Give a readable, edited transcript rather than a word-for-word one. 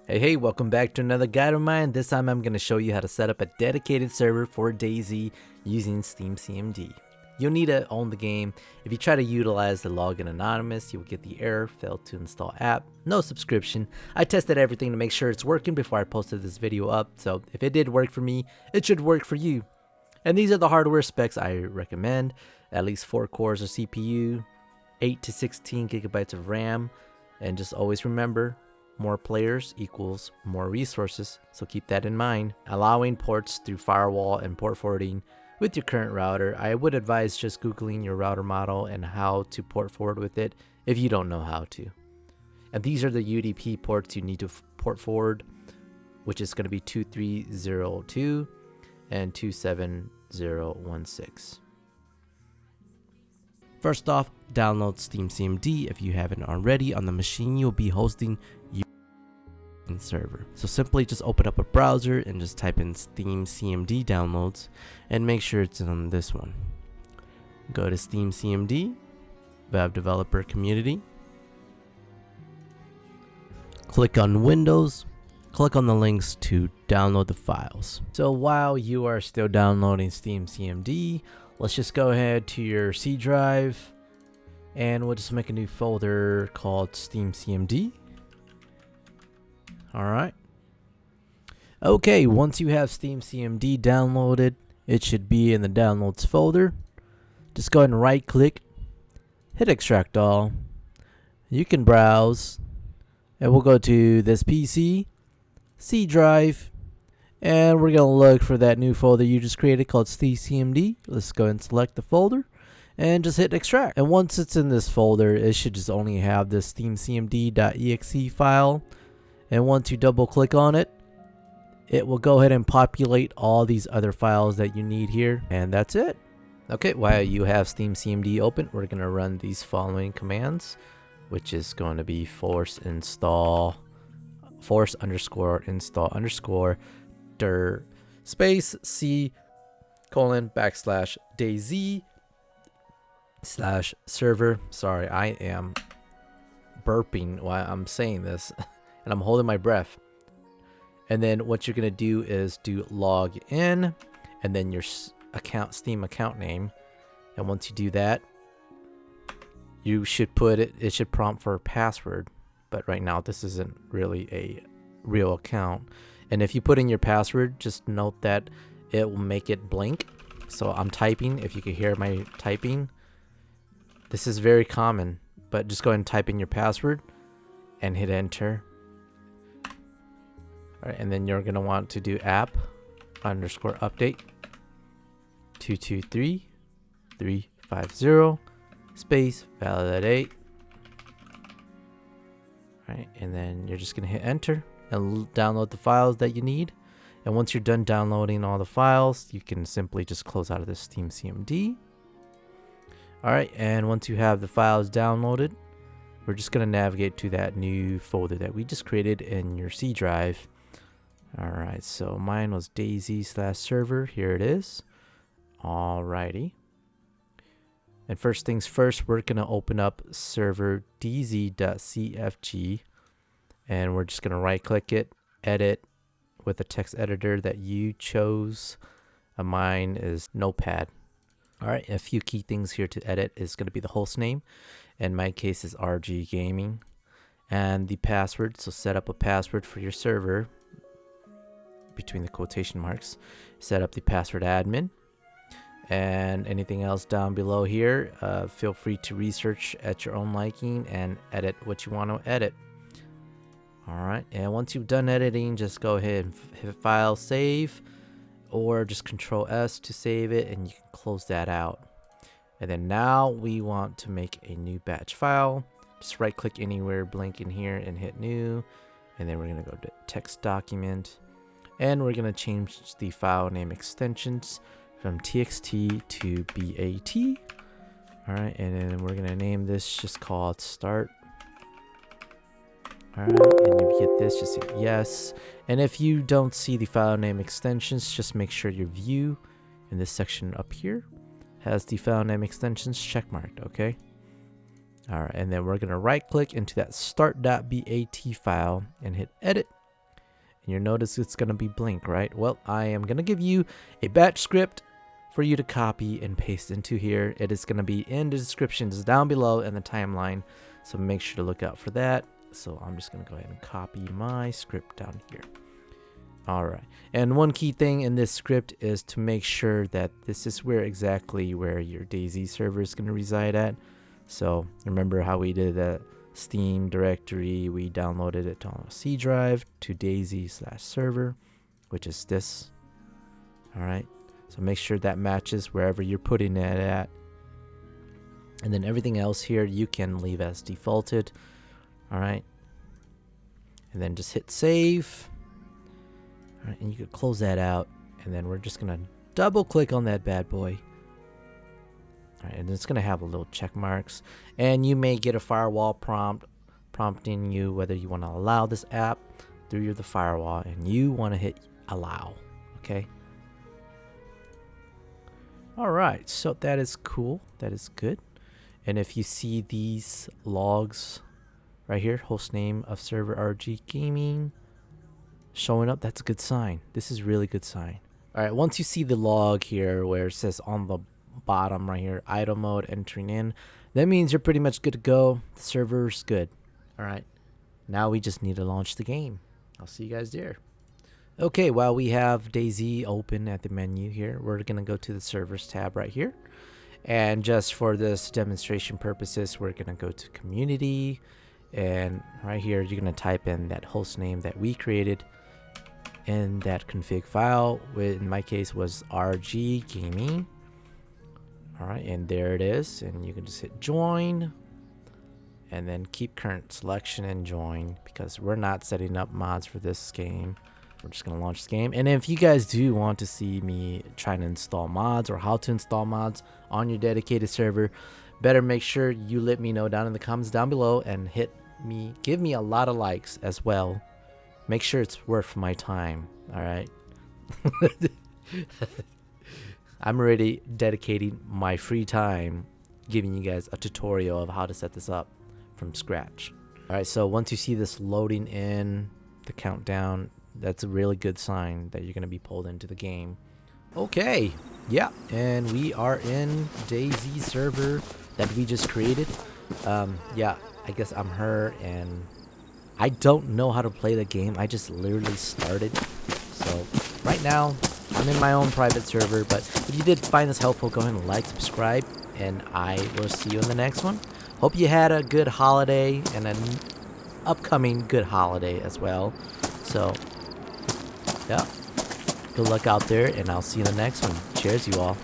Hey, welcome back to another guide of mine. This time I'm going to show you how to set up a dedicated server for DayZ using SteamCMD. You'll need to own the game. If you try to utilize the login anonymous, you will get the error, failed to install app, no subscription. I tested everything to make sure it's working before I posted this video up, so if it did work for me, it should work for you. And these are the hardware specs I recommend: at least 4 cores of CPU, 8 to 16 gigabytes of RAM, and just always remember, more players equals more resources, so keep that in mind. Allowing ports through firewall and port forwarding with your current router. I would advise just googling your router model and how to port forward with it if you don't know how to. And these are the UDP ports you need to port forward, which is going to be 2302 and 27016. First off, download SteamCMD if you haven't already on the machine you'll be hosting server. So simply just open up a browser and just type in SteamCMD downloads and make sure it's on this one. Go to SteamCMD, Web Developer Community, click on Windows, click on the links to download the files. So while you are still downloading SteamCMD, let's just go ahead to your C drive and we'll just make a new folder called SteamCMD. Alright. Okay, once you have SteamCMD downloaded, it should be in the downloads folder. Just go ahead and right click, hit extract all. You can browse, and we'll go to this PC, C drive, and we're going to look for that new folder you just created called SteamCMD. Let's go ahead and select the folder and just hit extract. And once it's in this folder, it should just only have the SteamCMD.exe file. And once you double click on it, it will go ahead and populate all these other files that you need here. And that's it. Okay, while you have SteamCMD open, we're going to run these following commands, which is going to be force underscore install underscore dir space c colon backslash dayz/server. Sorry, I am burping while I'm saying this. And I'm holding my breath. And then what you're gonna do is do log in and then your Steam account name. And once you do that, you should put it should prompt for a password, but right now this isn't really a real account. And if you put in your password, just note that it will make it blank. So I'm typing. If you can hear my typing, this is very common, but just go ahead and type in your password and hit enter. All right, and then you're gonna want to do app underscore update 223350 space validate. All right, and then you're just gonna hit enter and download the files that you need. And once you're done downloading all the files, you can simply just close out of this SteamCMD. All right, and once you have the files downloaded, we're just gonna navigate to that new folder that we just created in your C drive. Alright, so mine was DayZ/server. Here it is. Alrighty. And first things first, we're going to open up serverDZ.cfg. And we're just going to right click it, edit with the text editor that you chose. Mine is Notepad. Alright, a few key things here to edit is going to be the host name. In my case is RG Gaming. And the password, so set up a password for your server between the quotation marks. Set up the password admin, and anything else down below here, feel free to research at your own liking and edit what you want to edit. Alright, and once you've done editing, just go ahead and hit file save, or just Control S to save it, and you can close that out. And then now we want to make a new batch file. Just right click anywhere blank in here and hit new, and then we're going to go to text document. And we're going to change the file name extensions from txt to bat. Alright, and then we're going to name this just called start. Alright, and if you get this, just hit yes. And if you don't see the file name extensions, just make sure your view in this section up here has the file name extensions checkmarked, okay? Alright, and then we're going to right click into that start.bat file and hit edit You notice it's going to be blank, right? Well, I am going to give you a batch script for you to copy and paste into here. It is going to be in the descriptions down below in the timeline, so make sure to look out for that. So I'm just going to go ahead and copy my script down here. All right, and one key thing in this script is to make sure that this is exactly where your dayz server is going to reside at. So remember how we did that Steam directory, we downloaded it on a C drive to dayz/server, which is this. All right, so make sure that matches wherever you're putting it at. And then everything else here you can leave as defaulted. All right, and then just hit save. All right, and you can close that out, and then we're just gonna double click on that bad boy. All right, and it's gonna have a little check marks, and you may get a firewall prompt prompting you whether you want to allow this app through the firewall, and you want to hit allow. Okay. All right, so that is cool. That is good. And if you see these logs right here, hostname of server RG Gaming showing up, that's a good sign. This is really good sign. All right, once you see the log here where it says on the bottom right here, idle mode entering in, that means you're pretty much good to go. The server's good. All right, now we just need to launch the game. I'll see you guys there. Okay, while we have dayz open at the menu here, we're gonna go to the servers tab right here, and just for this demonstration purposes, we're gonna go to community, and right here you're gonna type in that host name that we created in that config file, which in my case was RG Gaming. All right, and there it is, and you can just hit join and then keep current selection and join, because we're not setting up mods for this game. We're just gonna launch this game. And if you guys do want to see me trying to install mods or how to install mods on your dedicated server, better make sure you let me know down in the comments down below, and give me a lot of likes as well. Make sure it's worth my time. All right. I'm already dedicating my free time giving you guys a tutorial of how to set this up from scratch. All right, so once you see this loading in the countdown, that's a really good sign that you're going to be pulled into the game. Okay, yeah, and we are in dayz server that we just created. Yeah, I guess I'm her, and I don't know how to play the game. I just literally started. So right now I'm in my own private server, but if you did find this helpful, go ahead and like, subscribe, and I will see you in the next one. Hope you had a good holiday and an upcoming good holiday as well. So yeah, good luck out there, and I'll see you in the next one. Cheers, you all.